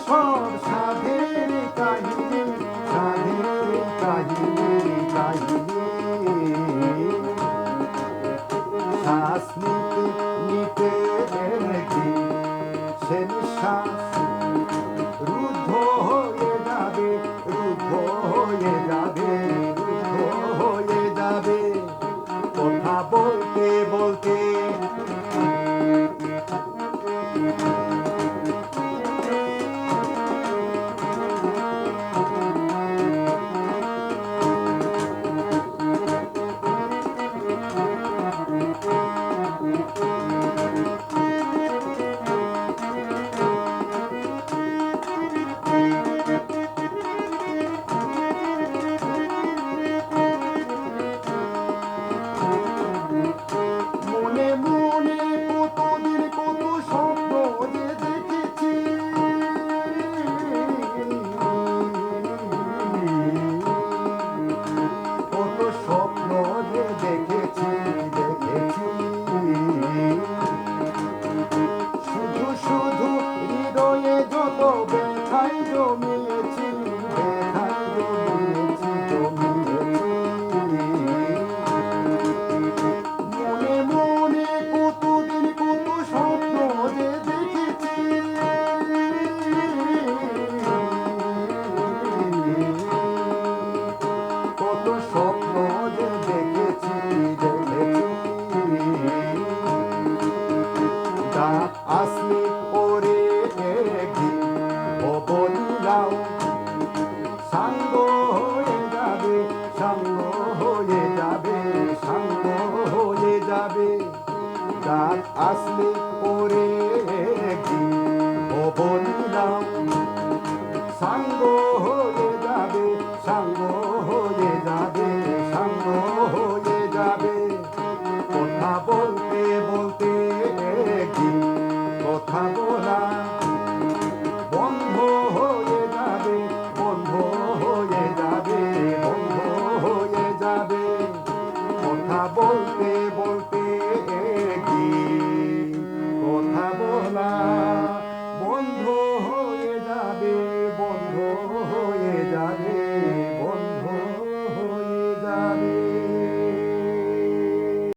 সব সাধের কাহিনী, সাধের কাহিনী, কাহিনী। শ্বাস নিতে নিতে একদিন সে নিঃশ্বাস রুদ্ধ হয়ে যাবে, রুদ্ধ হয়ে যাবে, রুদ্ধ হয়ে যাবে। কথা বলতে বলতে মনে মনে কতদিন কত স্বপ্ন যে দেখেছি, কত স্বপ্ন যে দেখেছি, দেখেছি। শুধু শুধু হৃদয়ে যত ব্যথাই জমিয়েছি, ব্যথাই জমিয়েছি, জমিয়েছি। মনে মনে কতদিন কত স্বপ্ন যে দেখেছি, কত স্বপ্ন যে দেখেছি, দেখেছি। রাত আসলে পরে একদিন অবনীলাও সাঙ্গ হয়ে যাবে, সাঙ্গ হয়ে যাবে, সাঙ্গ হয়ে যাবে। রাত আসলে পরে একদিন অবনীলাও সাঙ্গ হয়ে যাবে, সাঙ্গ হয়ে যাবে, সাঙ্গ হয়ে যাবে। কথা